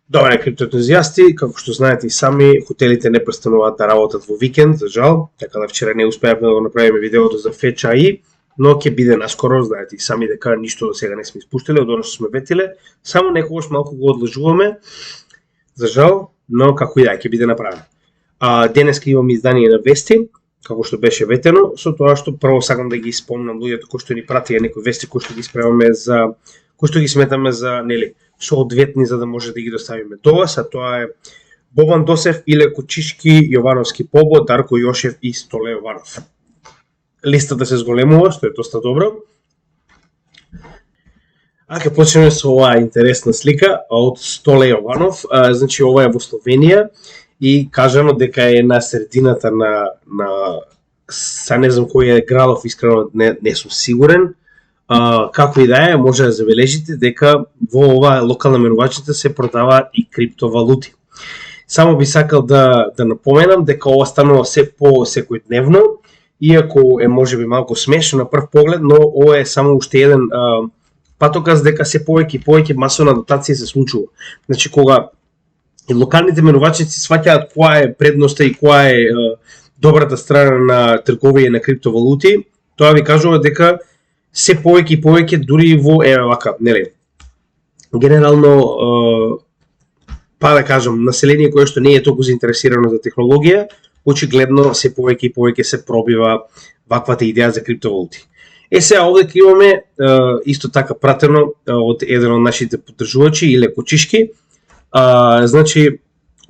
Добре, криптоентузијасти, како што знаете и сами, хотелите не престануваат да работат во викенд, за жал, така да вчера не успеавме да го направиме видеото за Fetch AI, но ќе биде наскоро, знаете и сами дека ништо до сега не сме испуштиле, од оно што сме ветиле, само некогаш малку го одлажуваме, за жал, но како и да, ќе биде направено. Денеска имаме издание на вести, како што беше ветено, со тоа што прво сакам да ги спомнам луѓето кои што ни пратија некои вести кои што ги спремаме за кои што ги сметаме за, нели, соодветни за да може да ги доставиме до вас, а тоа е Бобан Досев, Иле Кочишки, Јовановски Побо, Дарко Јошев и Столе Јованов. Листата се зголемува, што е доста добро. Ќе почнеме со оваа интересна слика од Столе Јованов. Значи, ова е во Словенија и кажано дека е на средината на са не знам кој е градов, искрено не сум сигурен. Како и да е, може да забележите дека во оваа локална менувачница се продаваат и криптовалути. Само би сакал да напоменам дека ова станува се по секојдневно, иако е можеби малку смешно на прв поглед, но ова е само уште еден патоказ дека се повеќе и повеќе масовна дотација се случува. Значи, кога локалните менувачници сваќаат која е предноста и која е добрата страна на трговија на криптовалути, тоа ви кажува дека се повеќе и повеќе дури во вака, нели. Генерално па да кажам, население кое што не е толку заинтересирано за технологија, очигледно се повеќе и повеќе се пробива ваквата идеја за криптовалути. Сега овде имаме исто така пратено од еден од нашите поддржувачи, Иле Кочишки. Значи,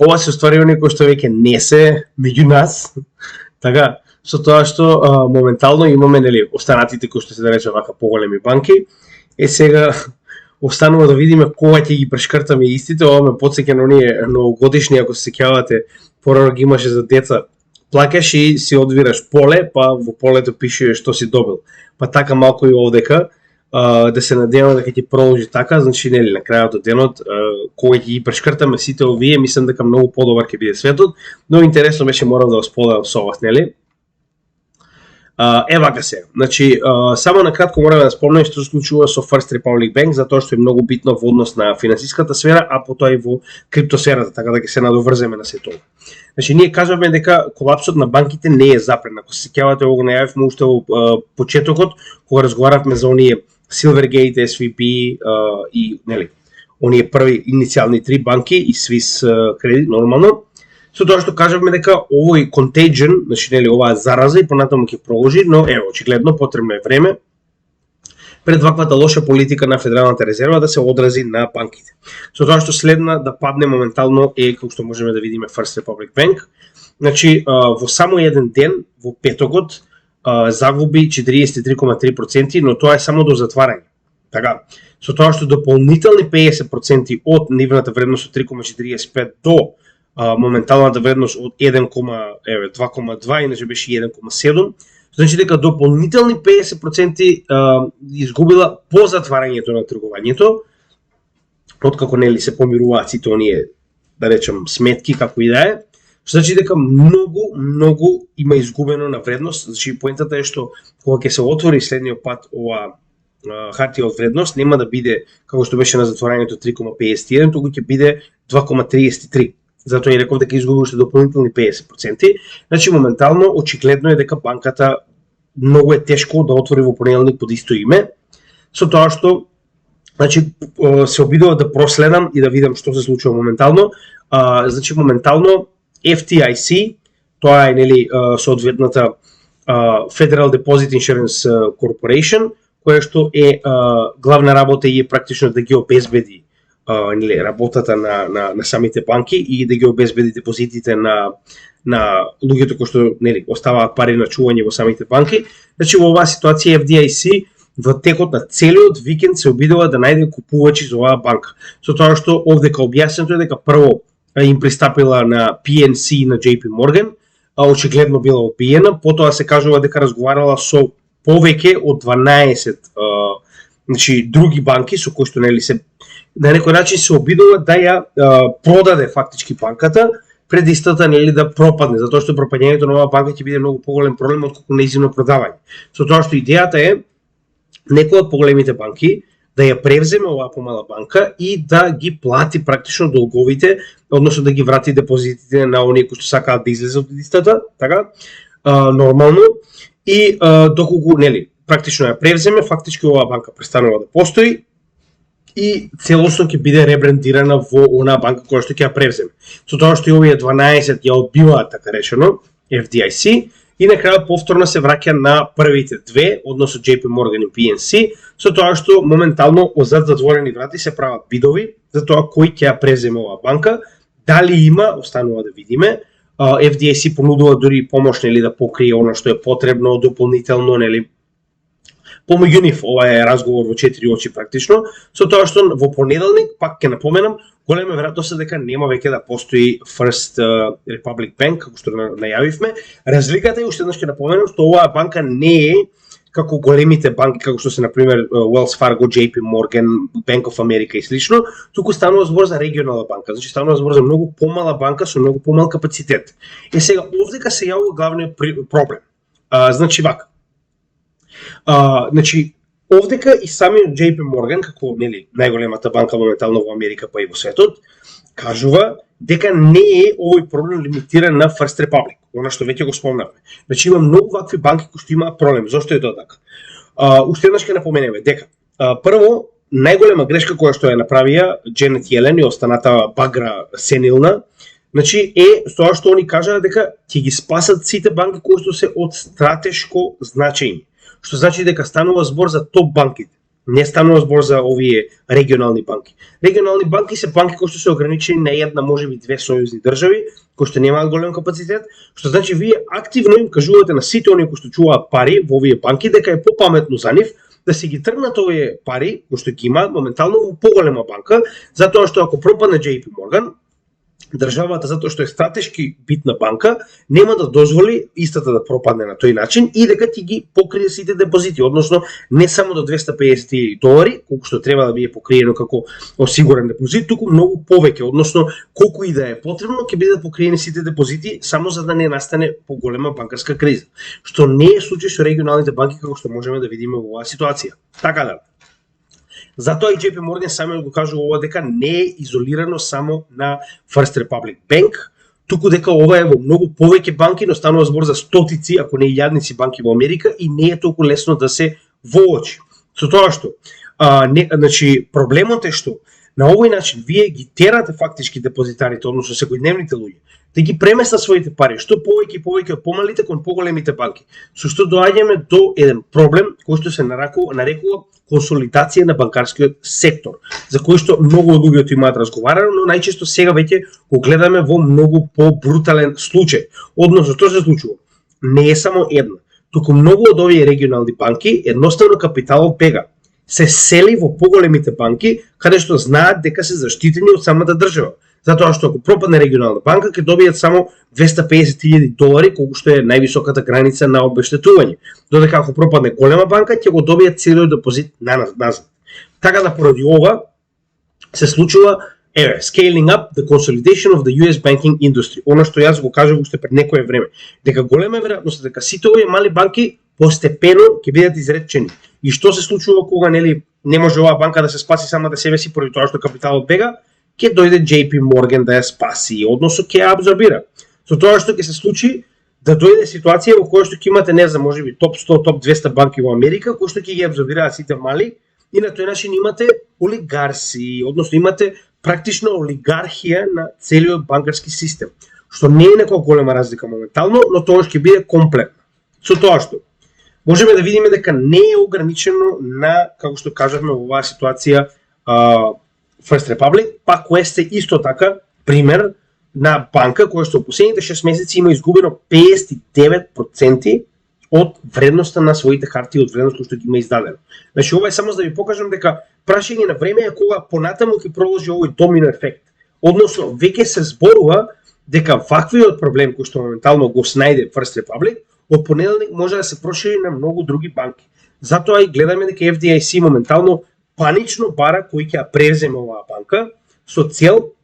ова се остварување кои што веќе не се меѓу нас, така, со тоа што моментално имаме, нели, останатите кои што се да рече вака поголеми банки. Сега останува да видиме кога ќе ги прешкртаме истите. Ова ме потсеќа на оние новогодишни, ако се сеќавате, порано ги имаше за деца. Плакаш и си одвираш поле, па во полето пише што си добил. Па така малку и овдека, да се надеваме дека ќе продолжи така, значи, нели, на крајот од денот, кога ќе ги прешкртаме сите овие, мислам дека многу подобар ќе биде светот, но интересно беше, морам да го споделам со вас, нели? Вака се. Значи, само на кратко морам да спомнам што се случува со First Republic Bank, затоа што е многу битно во однос на финансиската сфера, а потоа и во криптосферата, така да ќе се надоврземе на се тоа. Значи, ние кажуваме дека колапсот на банките не е запрен. Ако се сеќавате, го најавивме уште во почетокот, кога разговаравме за оние Silvergate, SVB и, нели, оние први иницијални 3 банки и Swiss Credit, нормално. Со тоа што кажавме дека овој contagion, значи, нели, оваа зараза и понатаму ќе продолжи, но очигледно потребно е време пред ваквата лоша политика на Федералната резерва да се одрази на банките. Со тоа што следна да падне моментално како што можеме да видиме First Republic Bank. Значи, во само еден ден, во петокот, загуби 43,3%, но тоа е само до затварање. Така, со тоа што дополнителни 50% од нивната вредност од 3,45 до моменталната вредност од 2,2, иначе беше 1,7, значи дека дополнителни 50% изгубила по затварањето на тргувањето, откако, нели, се помируваат сите оние, да речем, сметки, како и да е, значи дека многу има изгубено на вредност. Значи, поентата е што кога ќе се отвори следниот пат ова хартија од вредност, нема да биде како што беше на затворањето 3,51, туку ќе биде 2,33. Затоа и реков дека изгуби уште дополнителни 50%. Значи, моментално, очигледно е дека банката многу е тешко да отвори во понеделник под исто име, со тоа што, значи, се обидува да проследам и да видам што се случува моментално. Значи, моментално, FDIC, тоа е, нели, соодветната Federal Deposit Insurance Corporation, која што е главна работа и е практично да ги обезбеди нели, работата на самите банки и да ги обезбеди депозитите на луѓето кои што, нели, оставаат пари на чување во самите банки. Значи, во оваа ситуација FDIC во текот на целиот викенд се обидува да најде купувачи за оваа банка. Со тоа што овдека објаснето е дека прво им пристапила на PNC и на JP Morgan, очигледно била одбиена, потоа се кажува дека разговарала со повеќе од 12 значи, други банки со кои што, нели, се на некој начин се обидува да ја продаде фактички банката пред истата, нели, да пропадне, затоа што пропаѓањето на оваа банка ќе биде многу поголем проблем отколку нејзино продавање. Со тоа што идејата е некои од поголемите банки да ја превземе оваа помала банка и да ги плати практично долговите, односно да ги врати депозитите на оние кои што сакаат да излезат од истата, така, нормално, и доколку, нели, практично ја превземе, фактички оваа банка престанува да постои и целосно ќе биде ребрендирана во онаа банка која што ќе ја превземе. Со тоа што и овие 12 ја одбиваат, така речено, FDIC, и на крајот повторно се враќа на првите две, односно JP Morgan и PNC, со тоа што моментално зад затворени врати се прават бидови за тоа кој ќе ја преземе оваа банка, дали има, останува да видиме. FDIC понудува дури помош, нели, да покрие она што е потребно дополнително, нели, помеѓу нив. Ова е разговор во 4 очи практично, со тоа што во понеделник, пак ќе напоменам, голема веројатност е дека нема веќе да постои First Republic Bank, како што најавивме. Разликата е, уште еднаш ќе напоменам, што оваа банка не е како големите банки, како што се, например, Wells Fargo, JP Morgan, Bank of America и слично, туку станува збор за регионална банка, значи станува збор за многу помала банка со многу помал капацитет. Е сега, овдека се јавува главниот проблем. Значи вака. Значи, овдека и самиот JP Morgan, како, нели, најголемата банка моментално во Америка па и во светот, кажува дека не е овој проблем лимитиран на First Republic, она што веќе го спомнавме. Значи има многу вакви банки кои што имаат проблем. Зошто е тоа така? Уште еднаш ќе напоменеме дека прво, најголема грешка која што ја направија Дженет Јелен и останата багра сенилна, значи е тоа што они кажаа дека ќе ги спасат сите банки кои што се од стратешко значење. Што значи дека станува збор за топ банките. Не станува збор за овие регионални банки. Регионални банки се банки кои што се ограничени на една, можеби две сојузни држави, кои што немаат голем капацитет, што значи вие активно им кажувате на сите оние кои што чуваат пари во овие банки дека е попаметно за нив да се ги тргнат овие пари кои што ги имаат моментално во поголема банка, затоа што ако пропадне JP Morgan, државата, затоа што е стратешки битна банка, нема да дозволи истата да пропадне на тој начин и дека ти ги покрие сите депозити, односно не само до $250,000, колку што треба да биде покриено како осигурен депозит, туку многу повеќе, односно колку и да е потребно ќе бидат покриени сите депозити само за да не настане поголема банкарска криза, што не е случај со регионалните банки како што можеме да видиме во оваа ситуација. Така да. Затоа и JP Morgan самиот го кажува ова дека не е изолирано само на First Republic Bank, туку дека ова е во многу повеќе банки, но станува збор за стотици, ако не илјадници банки во Америка и не е толку лесно да се воочи. Со тоа што, значи, проблемот е што на овој начин вие ги терате фактички депозитарите, односно секојдневните луѓе, да ги преместат своите пари, што повеќе и повеќе од помалите кон поголемите банки. Со што доаѓаме до еден проблем кој што се нарекува консолидација на банкарскиот сектор, за кој што многу од луѓето имаат разговарано, но најчесто сега веќе го гледаме во многу побрутален случај. Односно, што се случува? Не е само една, туку многу од овие регионални банки едноставно капиталот бега. Се сели во поголемите банки, каде што знаат дека се заштитени од самата држава. Затоа што ако пропадне регионална банка, ќе добијат само $250,000, колку што е највисоката граница на обештетување. Додека ако пропадне голема банка, ќе го добијат целиот депозит назад. Така да поради ова се случува scaling up the consolidation of the US banking industry. Она што јас го кажав уште пред некое време, дека голема веројатност дека сите овие мали банки постепено ќе бидат изречени. И што се случува кога, нели, не може оваа банка да се спаси сама да себе си поради тоа што капиталот бега? Ќе дојде JP Morgan да ја спаси, односно ќе ја абсорбира. Со тоа што ќе се случи да дојде ситуација во која што ќе имате, не знам, можеби топ 100, топ 200 банки во Америка, кои што ќе ги абсорбираат сите мали, и на тој начин имате олигарси, односно имате практично олигархија на целиот банкарски систем, што не е некоја голема разлика моментално, но тоа ќе биде комплетно. Со тоа што можеме да видиме дека не е ограничено на, како што кажавме во оваа ситуација, First Republic, па Quest е исто така пример на банка која што во последните 6 месеци има изгубено 59% од вредноста на своите харти, од вредност која што ги има издадено. Значи ова е само за да ви покажам дека прашање на време е кога понатаму ќе продолжи овој домино ефект. Односно веќе се зборува дека ваквиот проблем кој што моментално го снајде First Republic од понеделник може да се прошири на многу други банки. Затоа и гледаме дека FDIC моментално панично бара кој ќе ја преземе оваа банка со цел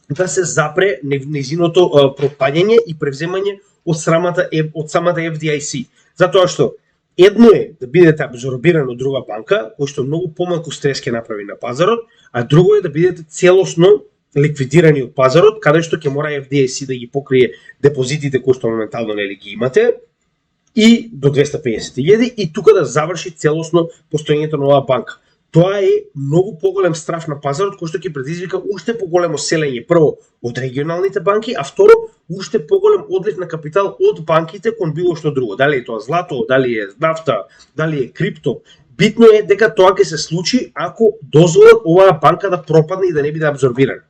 да се запре нејзиното пропаѓање и превземање од самата FDIC. Затоа што Едно е да бидете абсорбирани од друга банка, кој што многу помалку стрес ќе направи на пазарот, а друго е да бидете целосно ликвидирани од пазарот, каде што ќе мора FDIC да ги покрие депозитите кои што моментално нели ги имате и до 250.000 и тука да заврши целосно постоењето на оваа банка. Тоа е многу поголем страф на пазарот кој што ќе предизвика уште поголемо селење прво од регионалните банки, а второ уште поголем одлив на капитал од банките кон било што друго. Дали е тоа злато, дали е нафта, дали е крипто. Битно е дека тоа ќе се случи ако дозволат оваа банка да пропадне и да не биде абсорбирана.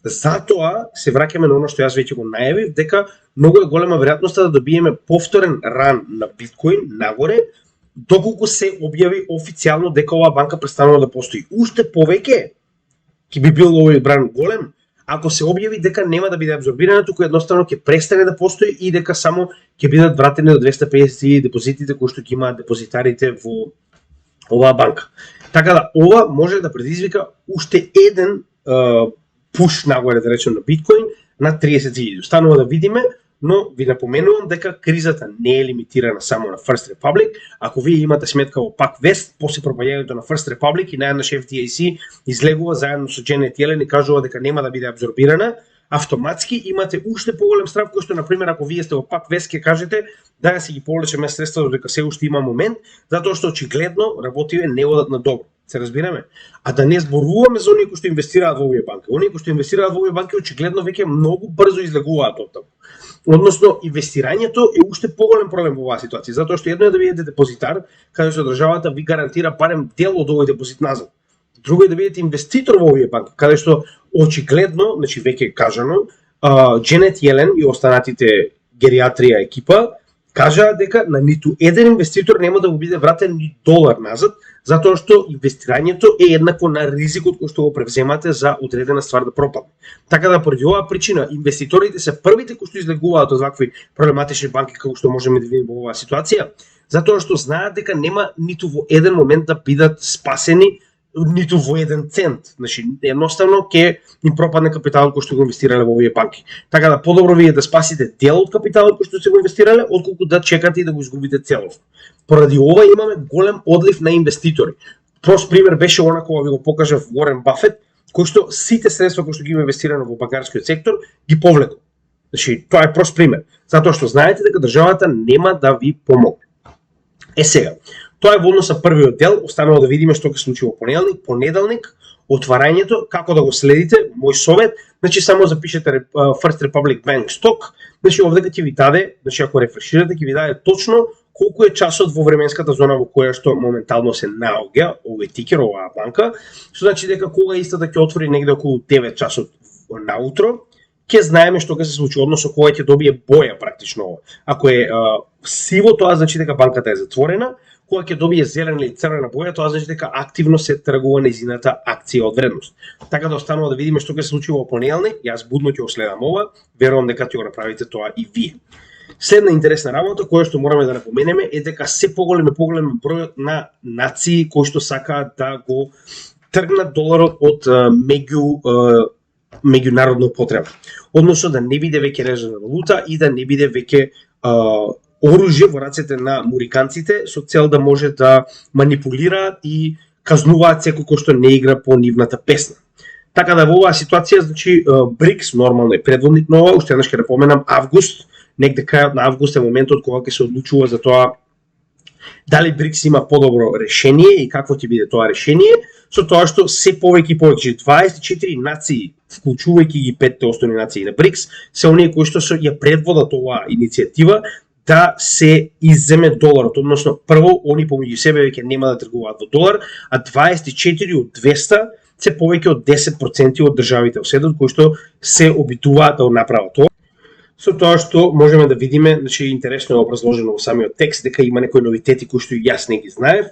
Затоа се враќаме на оно што јас веќе го најавив, дека многу е голема веројатноста да добиеме повторен ран на биткоин нагоре, доколку се објави официјално дека оваа банка престанува да постои. Уште повеќе ќе би бил овој бран голем ако се објави дека нема да биде абсорбирана, туку едноставно ќе престане да постои и дека само ќе бидат вратени до 250.000 депозитите кои што ги имаат депозитарите во оваа банка. Така да ова може да предизвика уште еден пуш нагоре, да речем, на биткоин на 30.000. Останува да видиме, но ви напоменувам дека кризата не е лимитирана само на First Republic. Ако вие имате сметка во Пак Вест, после пропаѓањето на First Republic и најаднаш FDIC излегува заедно со Дженет Јелен и кажува дека нема да биде абсорбирана, автоматски имате уште поголем страв кој што, например, ако вие сте во Пак Вест, ќе кажете да си ги повлечеме средства додека се уште има момент, затоа што очигледно работиве не одат на добро. Се разбираме? А да не зборуваме за оние кои што инвестираат во овие банки. Оние кои што инвестираат во овие банки очигледно веќе многу брзо излегуваат од таму. Односно, инвестирањето е уште поголем проблем во оваа ситуација, затоа што едно е да бидете депозитар, каде што државата ви гарантира барем дел од овој депозит назад. Друго е да бидете инвеститор во овие банки, каде што очигледно, значи веќе кажано, Дженет Јелен и останатите гериатрија екипа кажаа дека на ниту еден инвеститор нема да му биде вратен ни долар назад, затоа што инвестирањето е еднакво на ризикот кој што го превземате за одредена ствар да пропадне. Така да поради оваа причина инвеститорите се првите кои што излегуваат од вакви проблематични банки како што можеме да видиме во оваа ситуација, затоа што знаат дека нема ниту во еден момент да бидат спасени ниту во еден цент. Значи, едноставно ќе им пропадне капиталот кој што го инвестирале во овие банки. Така да подобро ви е да спасите дел од капиталот кој што се го инвестирале, отколку да чекате и да го изгубите целосно. Поради ова имаме голем одлив на инвеститори. Прост пример беше она кога ви го покажав Уорен Бафет, кој што сите средства кои што ги има инвестирано во банкарскиот сектор ги повлекол. Значи, тоа е прост пример, затоа што знаете дека државата нема да ви помогне. Сега, тоа е во однос на првиот дел, останува да видиме што ќе случи во понеделник, отварањето, како да го следите, мој совет, значи само запишете First Republic Bank Stock, значи овде ќе ви даде, значи ако рефреширате, ќе ви даде точно колку е часот во временската зона во која што моментално се наоѓа овој тикер, оваа банка, што значи дека кога истата ќе отвори негде околу 9 часот наутро, ќе знаеме што ќе се случи, односно кога ќе добие боја практично. Ако е сиво, тоа значи дека банката е затворена, кога ќе добие зелена или црвена боја, тоа значи дека активно се тргува нејзината акција од вредност. Така да останува да видиме што ќе се случи во понеделник, јас будно ќе го следам ова, верувам дека ќе го направите тоа и вие. Следна интересна работа која што мораме да напоменеме е дека се поголем бројот на нации кои што сакаат да го тргнат доларот од меѓународна употреба. Односно да не биде веќе резервна валута и да не биде веќе оружје во рацете на муриканците со цел да може да манипулираат и казнуваат секој кој што не игра по нивната песна. Така да во оваа ситуација, значи БРИКС нормално е предводник на ова, уште еднаш ќе напоменам август, негде крајот на август е моментот кога ќе се одлучува за тоа дали БРИКС има подобро решение и какво ќе биде тоа решение, со тоа што се повеќе и повеќе 24 нации, вклучувајќи ги 5 основни нации на БРИКС, се оние кои што ја предводат оваа иницијатива да се изземе доларот, односно прво они помеѓу себе веќе нема да тргуваат во долар, а 24 од 200 се повеќе од 10% од државите во светот кои што се обидуваат да го направат тоа. Со тоа што можеме да видиме, значи интересно е образложено во самиот текст дека има некои новитети кои што и јас не ги знаев,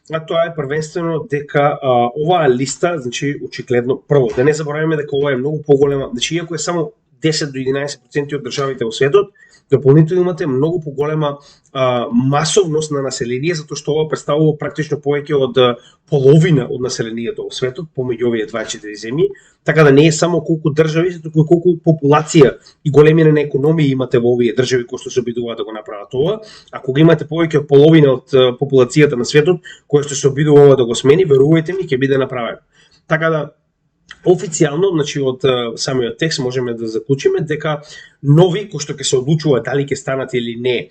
а тоа е првенствено дека оваа листа, значи очигледно прво да не забораваме дека ова е многу поголема, значи иако е само 10 до 11% од државите во светот, дополнително имате многу поголема масовност на население, затоа што ова представува практично повеќе од половина од населението во светот, помеѓу овие 24 земји, така да не е само колку држави, туку колку популација и големина на економија имате во овие држави кои што се обидуваат да го направат ова, а кога имате повеќе од половина од популацијата на светот која што се обидува да го смени, верувајте ми, ќе биде направено. Така да официјално, значи од самиот текст можеме да заклучиме дека нови кои што ќе се одлучуваат дали ќе станат или не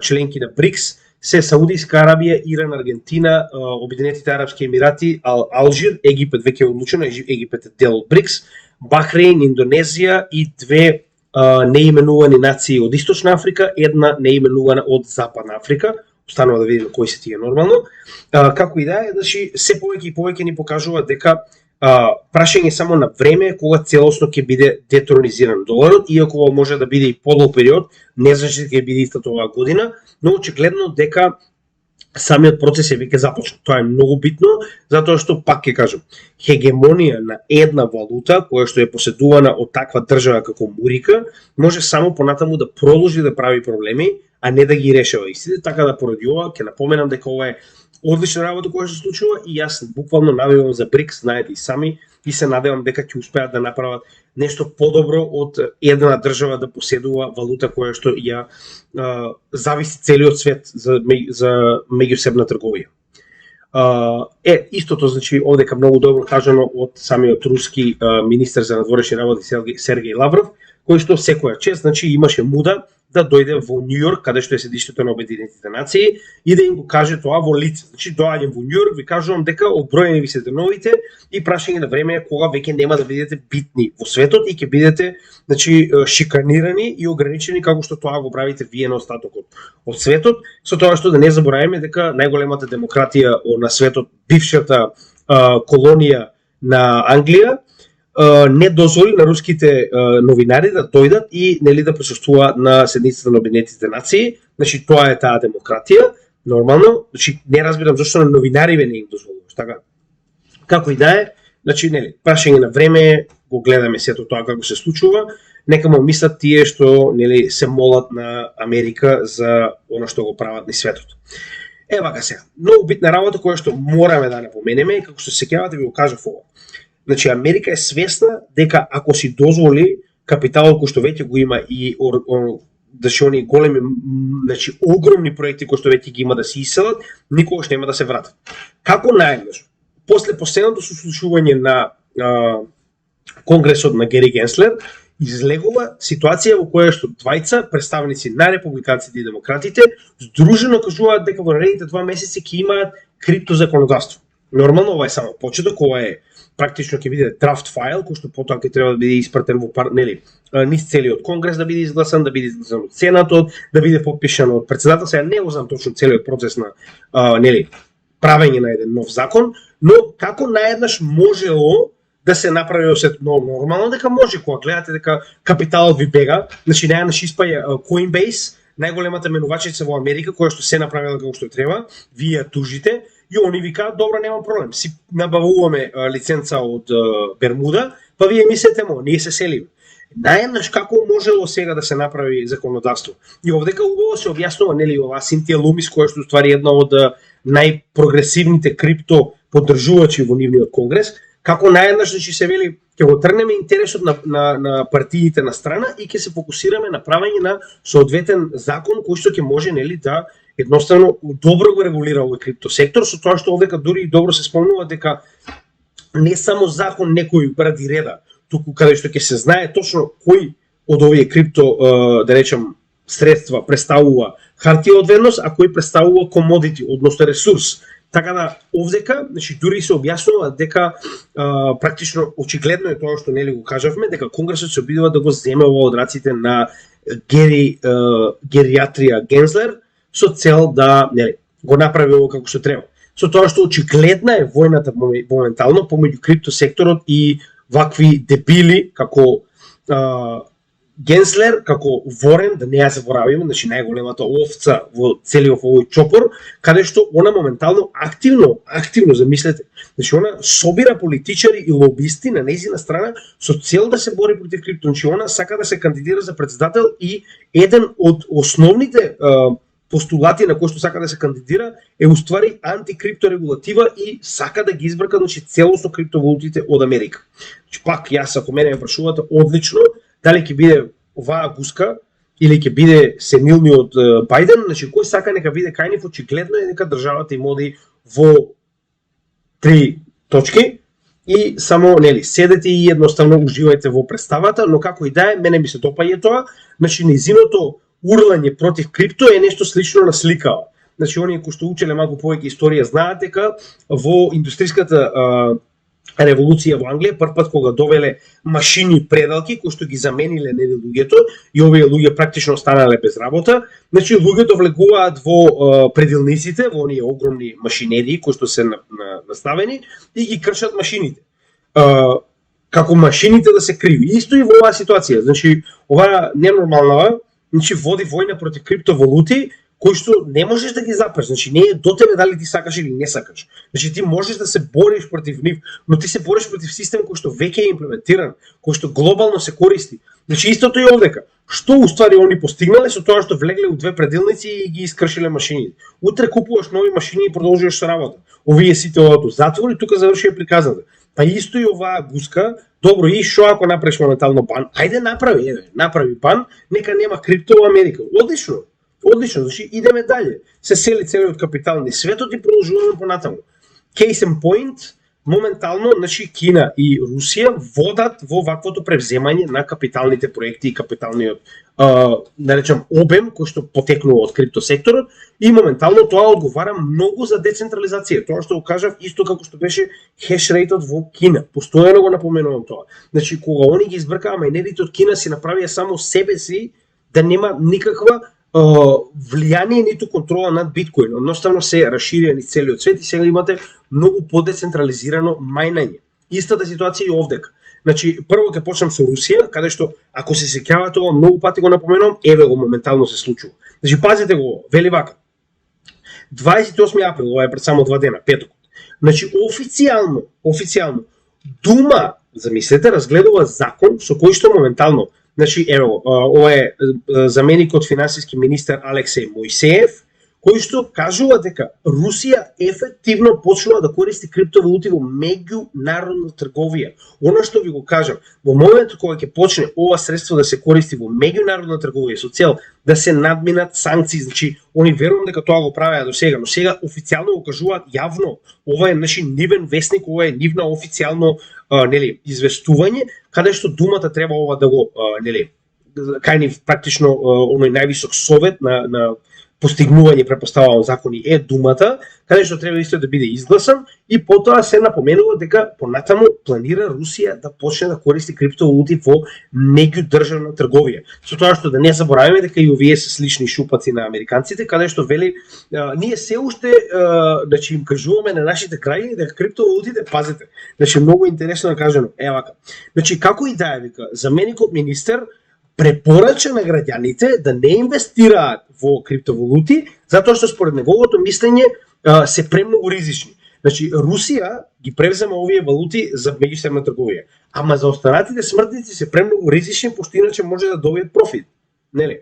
членки на БРИКС се Саудиска Арабија, Иран, Аргентина, Обединетите арапски емирати, Алжир, Египет веќе е одлучено, Египет е дел од БРИКС, Бахрейн, Индонезија и две неименувани нации од Источна Африка, една неименувана од Западна Африка. Останува да видиме кои се тие нормално. Како и да е, значи се повеќе и повеќе ни покажува дека прашање само на време кога целосно ќе биде детронизиран доларот, иако може да биде и подолг период, не значи дека ќе биде истата оваа година, но очигледно дека самиот процес е веќе започнат. Тоа е многу битно, затоа што, пак ќе кажам, хегемонија на една валута, која што е поседувана од таква држава како Мурика, може само понатаму да продолжи да прави проблеми, а не да ги решава истите. Така да поради ова ќе напоменам дека ова е одлична работа која се случува и јас буквално навивам за БРИКС, знаете и сами, и се надевам дека ќе успеат да направат нешто подобро од една држава да поседува валута која што ја зависи целиот свет за меѓусебна трговија. Истото, значи, овдека многу добро кажано од самиот руски министер за надворешни работи Сергеј Лавров, кој што секоја чест, значи, имаше муда да дојде во Њу Јорк, каде што е седиштето на Обединетите нации, и да им го каже тоа во лице. Значи, доаѓам во Њу Јорк, ви кажувам дека одброени ви се деновите и прашање на време е кога веќе нема да бидете битни во светот и ќе бидете, значи, шиканирани и ограничени како што тоа го правите вие на остатокот од светот, со тоа што да не забораваме дека најголемата демократија на светот, бившата колонија на Англија, не дозволи на руските новинари да дојдат и нели да присуствуваат на седницата на Обединетите нации. Значи тоа е таа демократија, нормално. Значи не разбирам зашто на новинариве не им дозволуваш, така. Како и да е, значи нели прашање на време, го гледаме сето тоа како се случува. Нека му мислат тие што нели се молат на Америка за она што го прават низ светот. Вака сега. Многу битна работа која што мораме да напоменеме, како што се сеќавате ви го кажав ова. Значи, Америка е свесна дека ако си дозволи капиталот кој што веќе го има и они големи, значи огромни проекти кои што веќе ги има да се иселат, никогаш нема да се вратат. Како наједнаш, после последното сослушување на Конгресот на Гери Генслер, излегува ситуација во која што двајца представници на републиканците и демократите здружено кажуваат дека во наредните 2 месеци ќе имаат крипто законодавство. Нормално, ова е само почеток, ова е практично ќе биде драфт файл, кој што потоа ќе треба да биде испратен во низ целиот Конгрес, да биде изгласан, да биде изгласан од Сенатот, да биде подпишан од председател. Сега не го знам точно целиот процес на правење на еден нов закон, но како наеднаш можело да се направи осет нормално дека може, кога гледате дека капиталот ви бега, значи најнаш испаја Coinbase, најголемата менувачица во Америка, која што се направила како што треба, вие ја тужите, и они ви кажат, добро, нема проблем, си набавуваме лиценца од Бермуда, па вие мислете ние се селиме. Наеднаш како можело сега да се направи законодавство? И овдека убаво се објаснува, нели, ова Синтија Лумис, која што ствари една од најпрогресивните крипто поддржувачи во нивниот конгрес, како наеднаш значи се вели ќе го тргнеме интересот на партиите на страна и ќе се фокусираме на правење на соодветен закон кој што ќе може нели да едноставно добро го регулира овој крипто сектор, со тоа што овдека дури и добро се спомнува дека не само закон некој ради реда, туку каде што ќе се знае точно кој од овие крипто да речем средства представува хартија од вредност, а кој представува комодити, односно ресурс. Така да овдека, значи дури се објаснува дека практично очигледно е тоа што нели го кажавме, дека Конгресот се обидува да го земе ова од раците на Гериатрија Генслер со цел да нели го направи ова како што треба. Со тоа што очигледна е војната моментално помеѓу крипто секторот и вакви дебили како Генслер како Ворен, да не ја заборавиме, значи најголемата овца во целиот овој чопор, каде што она моментално активно замислете, значи она собира политичари и лобисти на нејзина страна со цел да се бори против крипто, значи она сака да се кандидира за председател и еден од основните постулати на кои што сака да се кандидира е уствари антикрипто регулатива и сака да ги избрка, значи целосно криптовалутите од Америка. Значи пак јас ако мене ме прашувате, одлично, дали ќе биде оваа гуска или ќе биде сенилниот Бајден, значи кој сака нека биде кај нив, очигледно е дека државата им оди во 3 точки и само нели седете и едноставно уживајте во представата, но како и да е, мене ми се допаѓа тоа, значи нејзиното урлање против крипто е нешто слично на сликава. Значи оние кои што учеле малку повеќе историја знаат дека во индустриската револуција во Англија, првпат кога довеле машини предалки кои што ги замениле нели луѓето и овие луѓе практично останале без работа, значи луѓето влегуваат во пределниците, во оние огромни машинерии кои што се наставени и ги кршат машините. Како машините да се криви. Исто и во оваа ситуација, значи оваа ненормална, значи води војна против криптовалути, кои што не можеш да ги запреш, значи не е до тебе дали ти сакаш или не сакаш. Значи ти можеш да се бориш против нив, но ти се бориш против систем кој што веќе е имплементиран, кој што глобално се користи. Значи истото е овдека. Што уствари они постигнале со тоа што влегле у две пределници и ги искршиле машините. Утре купуваш нови машини и продолжуваш со работа. Овие сите одат у затвор и тука завршија приказната. Па исто и оваа гуска, добро, и шо ако направиш моментално бан? Ајде направи бан, нека нема крипто во Америка. Одлично, значи идеме дале. Се сели целиот капитал низ светот и продолжуваме понатаму. Case in point, моментално, значи Кина и Русија водат во ваквото превземање на капиталните проекти и капиталниот да речем обем кој што потекнува од криптосекторот и моментално тоа одговара многу за децентрализација. Тоа што го кажав исто како што беше хешрейтот во Кина. Постојано го напоменувам тоа. Значи кога они ги избркаа мајнерите од Кина си направија само себе си да нема никаква влијание ниту контрола над биткоин. Едноставно се расширија низ целиот свет и сега имате многу подецентрализирано мајнање. Истата ситуација и овдека. Значи прво ќе почнам со Русија, каде што ако се сеќавате ова многу пати го напоменувам, еве го моментално се случува. Значи пазете го, вели вака. 28 април, ова е пред само 2 дена, петокот. Значи официјално Дума, замислете, разгледува закон со кој што моментално, значи ево, ова е заменикот финансиски министер Алексеј Мојсеев, кој што кажува дека Русија ефективно почнува да користи криптовалути во меѓународна трговија. Она што ви го кажам, во моментот кога ќе почне ова средство да се користи во меѓународна трговија со цел да се надминат санкции, значи они верувам дека тоа го правеа до сега, но сега официјално го кажуваат јавно. Ова е наши нивен вестник, ова е нивна официјално нели известување, каде што Думата треба ова да го нели кај нив практично оној највисок совет на постигнување препоставувам закони е Думата, каде што треба исто да биде изгласан и потоа се напоменува дека понатаму планира Русија да почне да користи криптовалути во меѓудржавна трговија. Со тоа што да не забораваме дека и овие се слични шупаци на американците, каде што вели ние се уште значи им кажуваме на нашите граѓани дека криптовалутите, пазете. Значи многу интересно да кажано. Вака. Значи како и да е, вика, заменикот министер препорача на граѓаните да не инвестираат во криптовалути, затоа што според неговото мислење се премногу ризични. Значи Русија ги превзема овие валути за меѓусебна трговија, ама за останатите смртници се премногу ризични, пошто иначе може да добијат профит. Нели?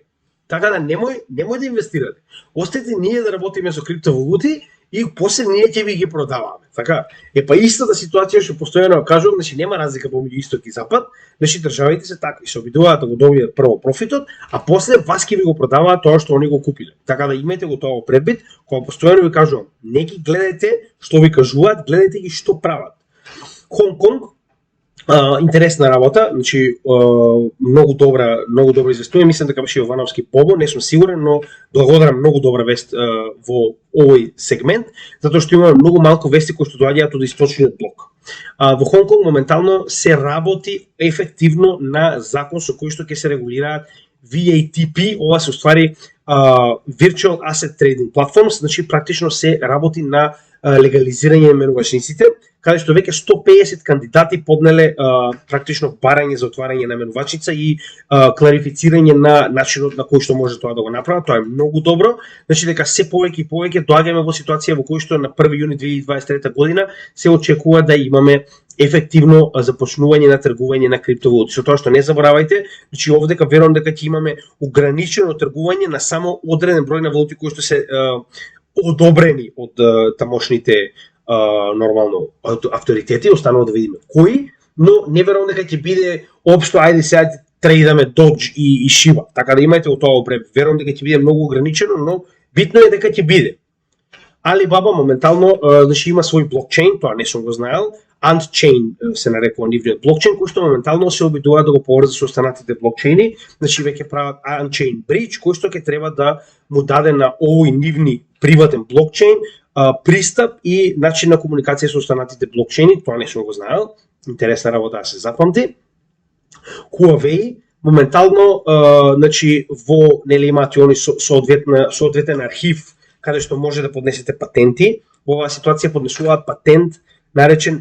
Така да немој да инвестирате. Остете ние да работиме со криптовалути и после ние ќе ви ги продаваме. Така, па истата ситуација што постојано кажувам, значи нема разлика помеѓу исток и запад, значи државите се такви, се обидуваат да го добијат прво профитот, а после вас ќе ви го продаваат тоа што они го купиле. Така да имате го тоа предвид, кога постојано ви кажувам, не ги гледајте што ви кажуваат, гледајте ги што прават. Хонг Конг, интересна работа, значи многу добра известување, мислам дека беше Јовановски Бобо, не сум сигурен, но благодарам многу добра вест во овој сегмент, затоа што има многу малку вести кои што доаѓаат од источниот блок. Во Хонг Конг моментално се работи ефективно на закон со кој што ќе се регулираат VATP, ова се уствари Virtual Asset Trading Platforms, значи практично се работи на легализирање на менувачниците, каде што веќе 150 кандидати поднеле практично барање за отварање на менувачница и кларифицирање на начинот на кој што може тоа да го направат. Тоа е многу добро. Значи дека се повеќе и повеќе доаѓаме во ситуација во кој што на 1 јуни 2023 година се очекува да имаме ефективно започнување на тргување на криптовалути. Со тоа што не заборавајте, значи овдека верувам дека ќе имаме ограничено тргување на само одреден број на валути кои што се одобрени од тамошните нормално авторитети, останува да видиме кои, но не верувам дека ќе биде општо ајде сега трейдаме Dodge и Shiba. Така да имајте од тоа време. Верувам дека ќе биде многу ограничено, но битно е дека ќе биде. Alibaba моментално значи има свој блокчейн, тоа не сум го знаел. Antchain се нарекува нивниот блокчейн, кој што моментално се обидуваат да го поврзат со останатите блокчейни, значи веќе прават Unchain Bridge, кој што ќе треба да му даде на овој нивни приватен блокчейн пристап и начин на комуникација со останатите блокчейни, тоа не сум го знаел, интересна работа да се запамти. Huawei моментално значи во нели имаат они соодветен архив каде што може да поднесете патенти. Во оваа ситуација поднесуваат патент наречен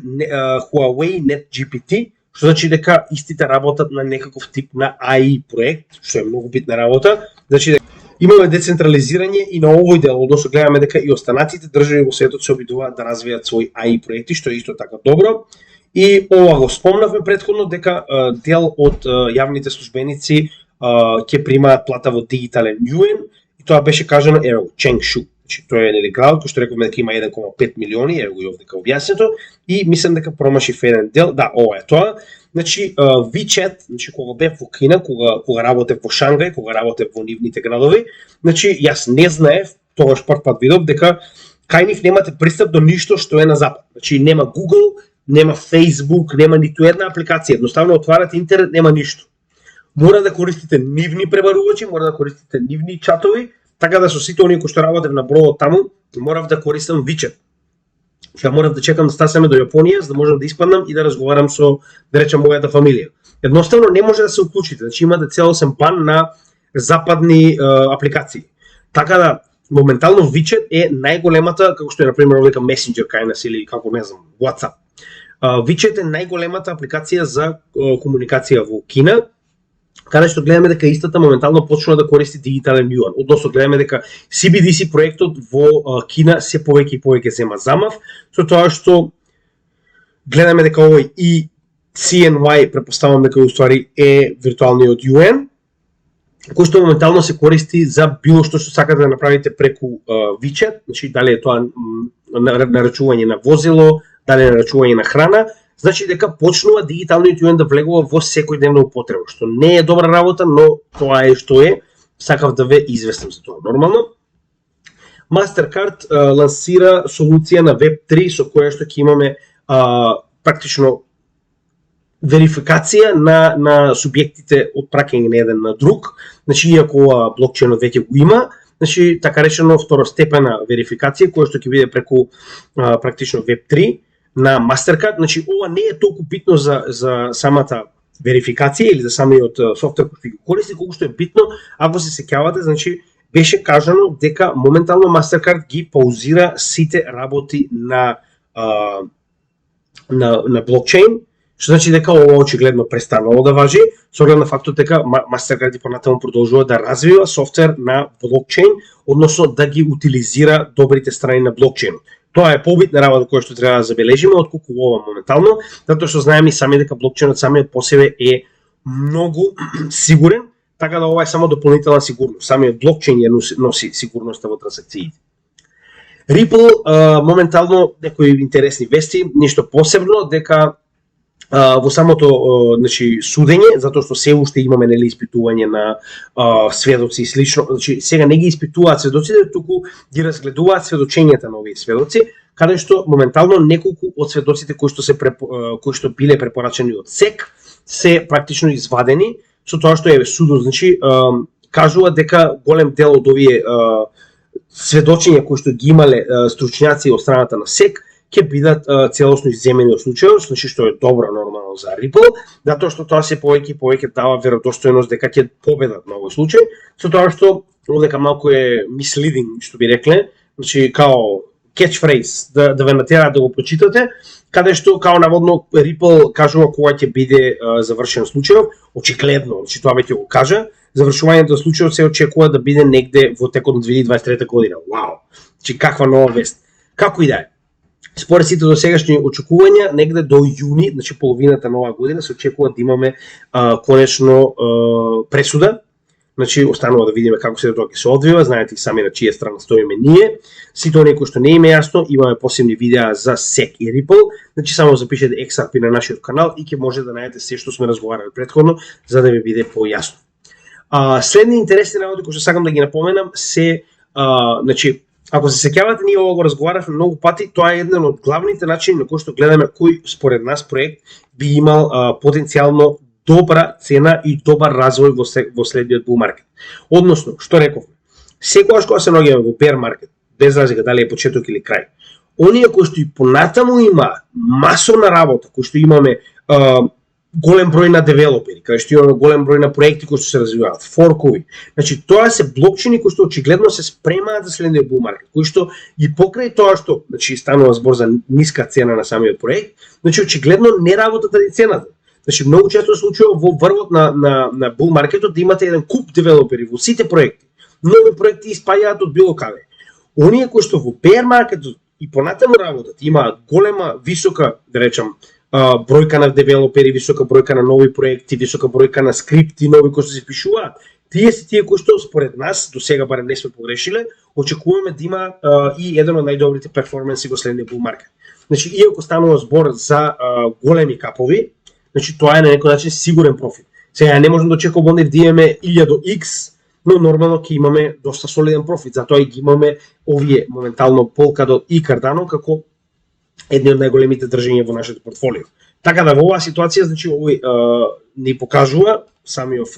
Huawei NetGPT, што значи дека истите работат на некаков тип на AI проект, што е многу битна работа. Значи дека имаме децентрализирање и на овој дел, односно гледаме дека и останатите држави во светот се обидуваат да развијат свој AI проекти, што е исто така добро. И ова го спомнавме претходно дека дел од јавните службеници ќе примаат плата во дигитален юен и тоа беше кажано ево Ченгшу. Значи тоа е нели град кој што рековме дека има 1,5 милиони, ево го и овдека објаснето и мислам дека промашив еден дел. Да, ова е тоа. Значи WeChat, значи кога бев во Кина, кога работев во Шангај, кога работев во нивните градови, значи јас не знаев, тогаш прв пат видов дека кај нив немате пристап до ништо што е на запад. Значи нема Google, нема Facebook, нема ниту една апликација, едноставно отварате интернет, нема ништо. Мора да користите нивни пребарувачи, мора да користите нивни чатови, така да со сите оние кои што работев на бројот таму, морав да користам WeChat. Ја морав да чекам да стасаме до Јапонија за да можам да испаднам и да разговарам со, да речем, мојата фамилија. Едноставно не може да се уклучите, значи имате целосен бан на западни апликации. Така да моментално WeChat е најголемата, како што е на пример овдека Messenger кај нас или како не знам, WhatsApp. WeChat е најголемата апликација за комуникација во Кина, каде што гледаме дека истата моментално почнува да користи дигитален юан. Односно гледаме дека CBDC проектот во Кина се повеќе и повеќе зема замав, со тоа што гледаме дека овој и CNY претпоставам дека уствари е виртуалниот юен, кој што моментално се користи за било што сакате да направите преку WeChat, значи дали е тоа нарачување на возило, дали е нарачување на храна, значи дека почнува дигиталниот юен да влегува во секојдневна употреба, што не е добра работа, но тоа е што е. Сакав да ве известам за тоа. Нормално. Mastercard лансира солуција на Web3 со која што ќе имаме практично верификација на субјектите од праќање на еден на друг. Значи иако блокчейнот веќе го има, значи така речено второстепена верификација која што ќе биде преку практично Web3 на Mastercard, значи ова не е толку битно за самата верификација или за самиот софтвер кој го користи, колку што е битно, ако се сеќавате, значи беше кажано дека моментално Mastercard ги паузира сите работи на блокчейн, што значи дека ова очигледно престанало да важи, со оглед на фактот дека Mastercard и понатаму продолжува да развива софтвер на блокчейн, односно да ги утилизира добрите страни на блокчейнот. Тоа е побитна работа која што треба да забележиме отколку ова моментално, затоа што знаеме и сами дека блокчейнот самиот по себе е многу сигурен, така да ова е само дополнителна сигурност. Самиот блокчейн ја носи сигурноста во трансакциите. Ripple моментално некои интересни вести, ништо посебно дека во самото значи судење, затоа што се уште имаме нели испитување на сведоци и слично, значи сега не ги испитуваат сведоците, туку ги разгледуваат сведочењата на овие сведоци, каде што моментално неколку од сведоците кои што биле препорачани од СЕК се практично извадени, со тоа што е судот, значи кажува дека голем дел од овие сведочења кои што ги имале стручњаци од страната на СЕК ќе бидат целосно изземени од случајот, значи што е добро нормално за Ripple, затоа што тоа се повеќе и повеќе дава веродостојност дека ќе победат на овој случај, со тоа што овдека малку е misleading, што би рекле, значи као catchphrase да ве натераат да го прочитате, каде што као наводно Ripple кажува кога ќе биде завршен случајот, очигледно, значи тоа веќе го кажа, завршувањето на случајот се очекува да биде негде во текот на 2023 година. Вау! Значи каква нова вест. Како и да е. Според сите досегашни очекувања, негде до јуни, значи половината на оваа година, се очекува да имаме конечно пресуда. Значи останува да видиме како се тоа ќе се одвива, знаете и сами на чија страна стоиме ние. Сите оние кои што не им е јасно, имаме посебни видеа за SEC и Ripple, значи само запишете XRP на нашиот канал и ќе може да најдете се што сме разговарали претходно, за да ви биде појасно. Следни интересни работи кои што сакам да ги напоменам се, значи, ако се сеќавате, ние ово го разговаравме многу пати, тоа е еден од главните начини на кои што гледаме кој според нас проект би имал потенцијално добра цена и добар развој во следниот bull market. Односно, што рековме, секогаш кога се наоѓаме во bear market, без разлика дали е почеток или крај, оние кои што и понатаму има масовна работа, кои што имаме голем број на девелопери, кај што имаме голем број на проекти кои што се развиваат, форкови. Значи тоа се блокчейни кои што очигледно се спремаат за следниот bull market, кои што и покрај тоа што, значи станува збор за ниска цена на самиот проект, значи очигледно не работата и цената. Значи многу често се случува во врвот на bull маркетот да имате еден куп девелопери во сите проекти. Нови проекти испаѓаат од било каде. Оние кои што во bear маркетот и понатаму работат, имаат голема, висока, да речам, бројка на девелопери, висока бројка на нови проекти, висока бројка на скрипти нови кои што се пишуваат. Тие се тие кои што според нас, до сега барем не сме погрешиле, очекуваме да има и еден од најдобрите перформанси во следниот bull маркет. Значи, иако станува збор за големи капови, значи тоа е на некој начин сигурен профит. Сега не можам да очекувам да имаме 1000 до X, но нормално ќе имаме доста солиден профит, затоа и ги имаме овие моментално Polkadot и Cardano како едни од најголемите држања во нашето портфолио. Така да во оваа ситуација, значи овој ни покажува самиот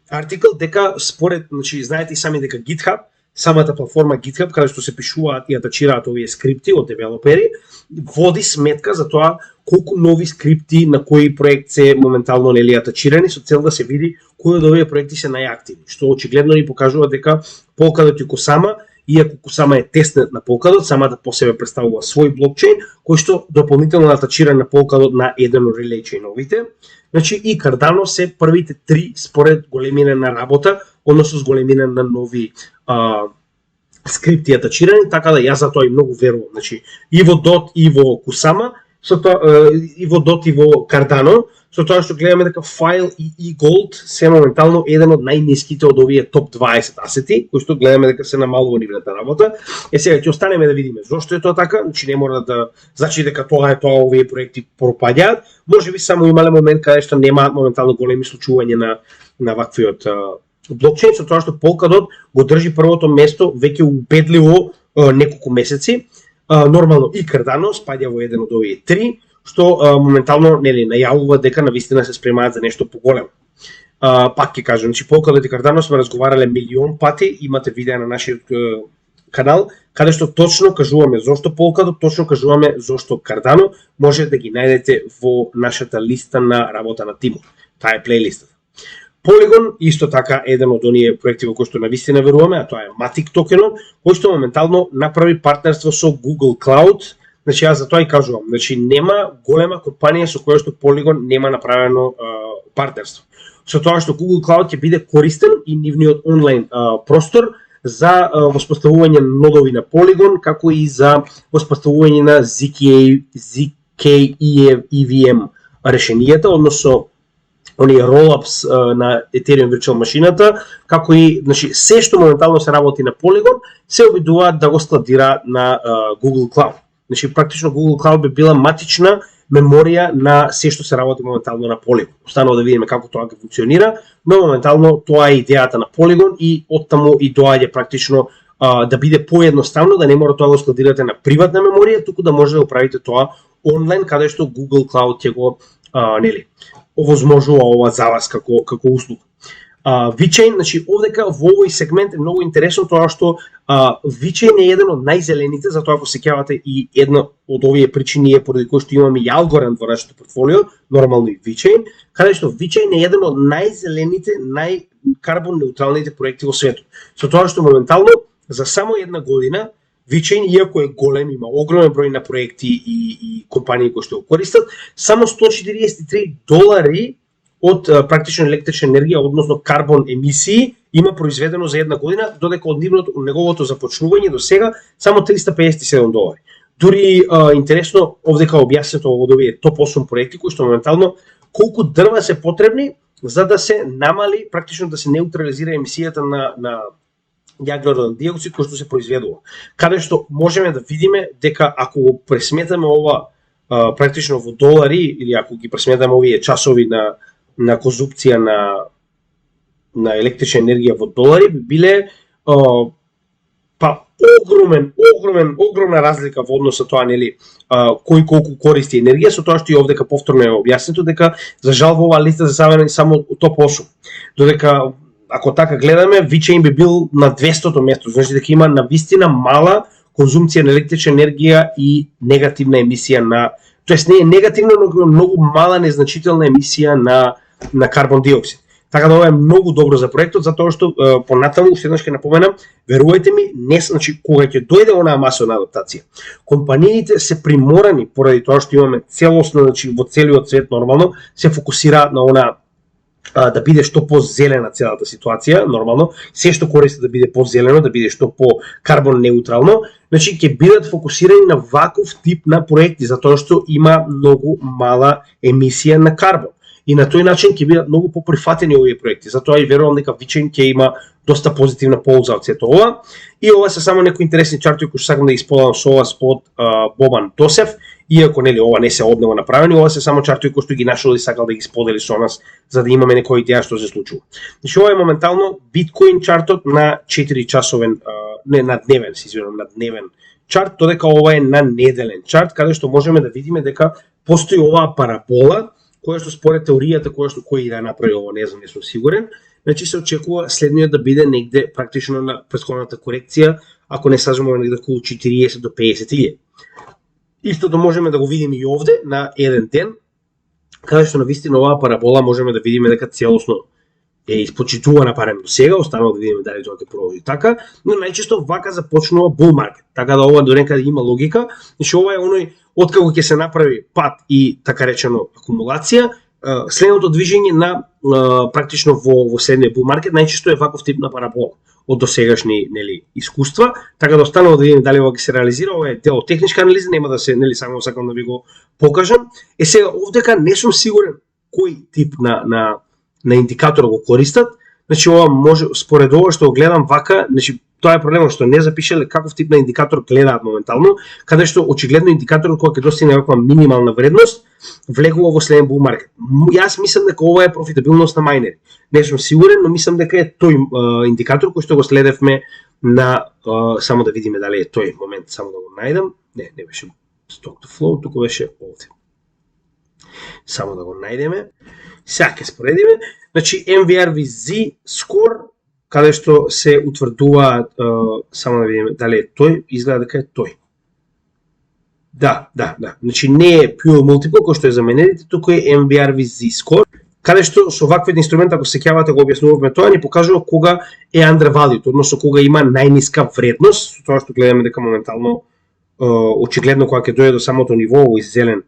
артикл дека според, значи знаете и сами дека GitHub, самата платформа GitHub, каде што се пишуваат и атачираат овие скрипти од девелопери, води сметка за тоа колку нови скрипти на кои проект се моментално нели атачирани со цел да се види кои од овие проекти се најактивни, што очигледно ни покажува дека Polkadot и Kusama, иако Kusama е тестнет на Polkadot, самата по себе представува свој блокчейн, кој што дополнително атачира на Polkadot на еден од релей чейновите. Значи и Cardano се првите три според големина на работа, односно с големина на нови скрипти атачирани, така да јас за тоа и многу верувам. Значи и во DOT и во Kusama, со тоа и во DOT и во Cardano, со тоа што гледаме дека File и Gold се моментално еден од најниските од овие топ 20 асети, кои што гледаме дека се намалува нивната работа. Сега ќе останеме да видиме зошто е тоа така, значи не мора да значи дека тоа е тоа, овие проекти пропаѓаат. Можеби само имале момент каде што немаат моментално големи случувања на ваквиот блокчейн, со тоа што Polkadot го држи првото место веќе убедливо неколку месеци. Нормално и Cardano спаѓа во еден од овие три, што моментално нели најавува дека навистина се спремаат за нешто поголемо. Пак ќе кажам, значи Polkadot и Cardano сме разговарале милион пати, имате видеа на нашиот канал, каде што точно кажуваме зошто Polkadot, точно кажуваме зошто Cardano, може да ги најдете во нашата листа на работа на тимот. Таа е плейлистата. Polygon исто така еден од оние проекти во кои што навистина веруваме, а тоа е Matic токенот, кој што моментално направи партнерство со Google Cloud. Значи јас за тоа и кажувам, значи нема голема компанија со која што Polygon нема направено партнерство. Со тоа што Google Cloud ќе биде користен и нивниот онлайн простор за воспоставување на нодови на Polygon, како и за воспоставување на ZK EVM решенијата, односно оние rollups на Ethereum Virtual машината, како и значи се што моментално се работи на Polygon, се обидуваат да го складира на Google Cloud. Значи практично Google Cloud би била матична меморија на се што се работи моментално на Polygon. Останува да видиме како тоа ќе функционира, но моментално тоа е идејата на Polygon и оттаму и доаѓа практично да биде поедноставно, да не мора тоа да го складирате на приватна меморија, туку да може да го правите тоа онлайн, каде што Google Cloud ќе го нели овозможува ова за вас како услуга. VeChain, значи овдека во овој сегмент е многу интересно тоа што VeChain е еден од најзелените, затоа ако сеќавате и една од овие причини е поради кој што имаме и Algorand во нашето портфолио, нормално и VeChain, каде што VeChain е еден од најзелените, најкарбон неутралните проекти во светот. Со тоа што моментално за само една година VeChain, иако е голем, има огромен број на проекти и компании кои што го користат, само $143 од практично електрична енергија, односно карбон емисии, има произведено за една година, додека од неговото започнување до сега само $357. Дури интересно, овдека објаснето од овие топ 8 проекти кои што моментално колку дрва се потребни за да се намали, практично да се неутрализира емисијата на јаглероден диоксид кој што се произведува. Каде што можеме да видиме дека ако го пресметаме ова практично во долари или ако ги пресметаме овие часови на конзумпција на електрична енергија во долари, би биле огромна разлика во однос на тоа, нели, кој колку користи енергија, со тоа што и овдека повторно е објаснето дека за жал во оваа листа се ставени само топ 8. Додека ако така гледаме, VeChain би бил на 200-то место, значи дека има навистина мала конзумпција на електрична енергија и негативна емисија тоест не е негативна, но е многу мала незначителна емисија на карбон диоксид. Така да ова е многу добро за проектот, затоа што понатаму уште еднаш ќе напоменам, верувајте ми, значи кога ќе дојде онаа масовна адаптација, компаниите се приморани поради тоа што имаме целосно, значи во целиот свет нормално се фокусираат на она да биде што по-зелена целата ситуација, нормално, се што користи да биде по-зелено, да биде што по-карбон неутрално, значи ќе бидат фокусирани на ваков тип на проекти, затоа што има многу мала емисија на карбон. И на тој начин ќе бидат многу поприфатени овие проекти. Затоа и верувам дека VeChain ќе има доста позитивна полза од сето ова. И ова се само некои интересни чартови кои што сакам да ги споделам со вас од Бобан Досев. Иако нели ова не се од него направени, ова се само чартови кои што ги нашол и сакал да ги сподели со нас за да имаме некоја идеја што се случува. Значи ова е моментално биткоин чартот на 4 часовен на дневен чарт, додека ова е на неделен чарт, каде што можеме да видиме дека постои оваа парабола која што според теоријата кој да направи ово, не знам, не сум сигурен, значи се очекува следниот да биде негде практично на претходната корекција, ако не сажаме негде околу 40 до 50.000. Истото можеме да го видиме и овде на еден ден, каде што навистина оваа парабола можеме да видиме дека целосно е испочитувана барем до сега, останува да видиме дали тоа ќе продолжи така, но најчесто вака започнува bull market, така да ова до некаде има логика, значи ова е оној откако ќе се направи пат и така речено акумулација, следното движење на практично во следниот bull market најчесто е ваков тип на парабола од досегашни искуства, така да останува да видиме дали ова ќе се реализира. Ова е дел од техничка анализа, нема да се само сакам да ви го покажам. Сега овдека не сум сигурен кој тип на индикатор го користат. Значи ова може според ова што го гледам вака, значи тоа е проблемот што не запишале каков тип на индикатор гледаат моментално, каде што очигледно индикаторот кога ќе достигне ваква минимална вредност влегува во следен bull market. Јас мислам дека ова е профитабилност на мајнери. Не сум сигурен, но мислам дека е тој индикатор кој што го следевме на само да видиме дали е тој момент, само да го најдам. Не беше stock to flow, туку беше овде. Само да го најдеме. Сега ќе споредиме. Значи MVRVZ score, каде што се утврдува, само да видиме дали е тој, изгледа дека е тој. Да. Значи не е Pure Multiple, кој што е за менерите, туку е MVRVZ score, каде што со ваквиот инструмент, ако се сеќавате, го објаснувавме тоа, ни покажува кога е undervalued, односно кога има најниска вредност, тоа што гледаме дека моментално очигледно кога ќе дојде до самото ниво овој зелен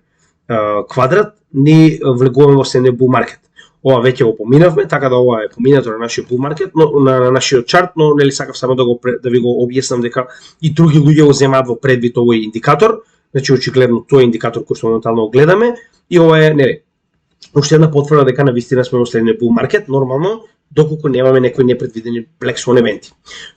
квадрат, ни влегуваме во следниот bull market. Ова веќе го поминавме, така да ова е поминато на нашиот bull market, но на нашиот чарт, но нели сакав само да ви го објаснам дека и други луѓе го земаат во предвид овој индикатор. Значи очигледно тој индикатор кој што моментално го гледаме и ова е нели уште една потврда дека навистина сме во следниот bull market, нормално, доколку немаме некои непредвидени black swan евенти.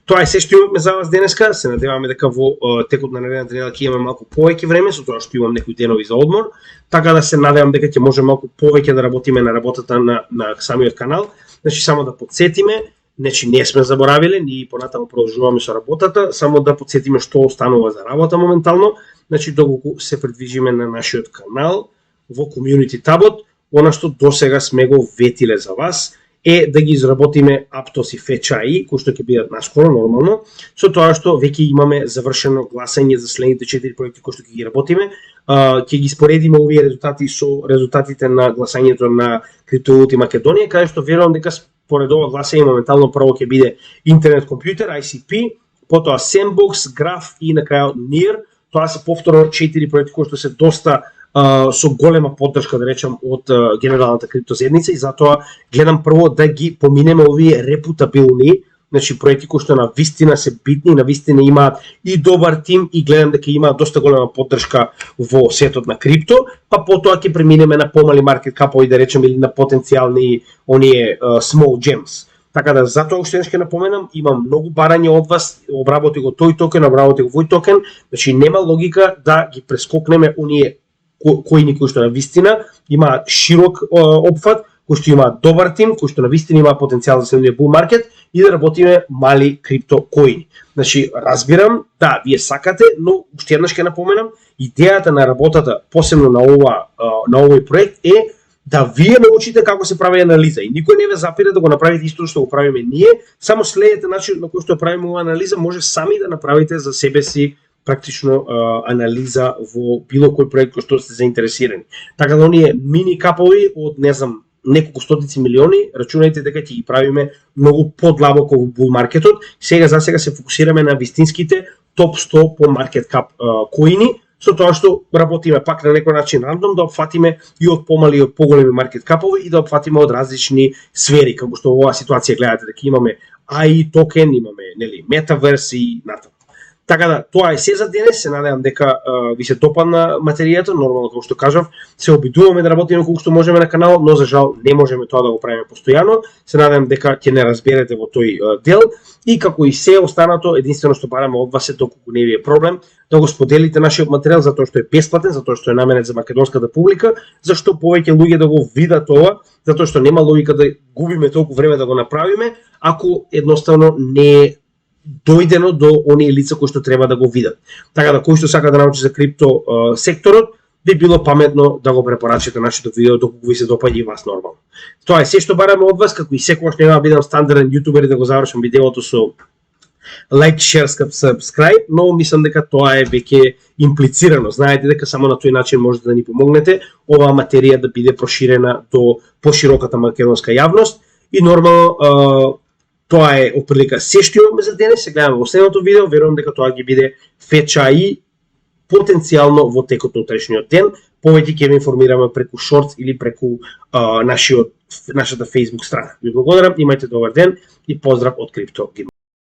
Тоа е се што имаме за вас денеска, се надеваме дека во текот на наредната недела ќе имаме малку повеќе време, со тоа што имам некои денови за одмор, така да се надевам дека ќе може малку повеќе да работиме на работата на самиот канал. Значи само да потсетиме, значи не сме заборавиле, ние понатаму продолжуваме со работата, само да потсетиме што останува за работа моментално. Значи доколку се придвижиме на нашиот канал во community табот, она што досега сме го ветиле за вас е да ги изработиме Aptos и Fetch.ai, кои што ќе бидат наскоро нормално, со тоа што веќе имаме завршено гласање за следните 4 проекти кои што ќе ги работиме. Ќе ги споредиме овие резултати со резултатите на гласањето на Криптовалути Македонија, каде што верувам дека според ова гласање моментално прво ќе биде интернет компјутер, ICP, потоа Sandbox, Graph и на крајот Near. Тоа се повторно 4 проекти кои што се доста со голема поддршка, да речем, од генералната криптозаедница, и затоа гледам прво да ги поминеме овие репутабилни, значи проекти кои што на вистина се битни, на вистина имаат и добар тим и гледам дека имаат доста голема поддршка во светот на крипто, па потоа ќе преминеме на помали маркет капови, да речем, или на потенцијални оние small gems. Така да, затоа уште ќе напоменам, имам многу барања од вас, обработи го тој токен, обработи го вој токен, значи нема логика да ги прескокнеме оние коини кои што на вистина имаат широк опфат, кои што имаат добар тим, кои што на вистина имаат потенцијал за следниот bull market и да работиме мали крипто коини. Значи, разбирам, да, вие сакате, но уште еднаш ќе напоменам, идејата на работата, посебно на овој проект е да вие научите како се прави анализа и никој не ве запира да го направите исто што го правиме ние, само следете начинот на кој што правиме оваа анализа, може сами да направите за себе си практично анализа во било кој проект кој што сте заинтересирани. Така да оние мини капови од, не знам, неколку стотици милиони, рачунајте дека ќе ги правиме многу подлабоко во бул маркетот. Сега за сега се фокусираме на вистинските топ 100 по маркет кап коини, со тоа што работиме пак на некој начин рандом да опфатиме и од помали и од поголеми маркет капови и да опфатиме од различни сфери, како што во оваа ситуација гледате дека имаме AI токен, имаме, нели, метаверс и натаму. Така да, тоа е се за денес, се надевам дека ви се допадна материјата, нормално како што кажав, се обидуваме да работиме колку што можеме на каналот, но за жал не можеме тоа да го правиме постојано. Се надевам дека ќе не разберете во тој дел и како и се останато, единствено што бараме од вас е доколку не ви е проблем да го споделите нашиот материјал затоа што е бесплатен, затоа што е наменет за македонската публика, зашто повеќе луѓе да го видат ова, затоа што нема логика да губиме толку време да го направиме ако едноставно не е дојдено до оние лица кои што треба да го видат. Така да, кој што сака да научи за крипто секторот, би било паметно да го препорачате нашето видео доколку ви се допаѓа и вас нормално. Тоа е се што бараме од вас, како и секогаш нема да бидам стандарден јутубер и да го завршам видеото со like, share, subscribe, но мислам дека тоа е веќе имплицирано. Знаете дека само на тој начин можете да ни помогнете оваа материја да биде проширена до пошироката македонска јавност и нормално тоа е отприлика се што имаме за денес. Се гледаме во следното видео, верувам дека тоа ќе биде фечаи потенцијално во текот на утрешниот ден. Повеќе ќе ве информираме преку шортс или преку нашата Facebook страна. Ви благодарам, имајте добар ден и поздрав од Крипто Гим.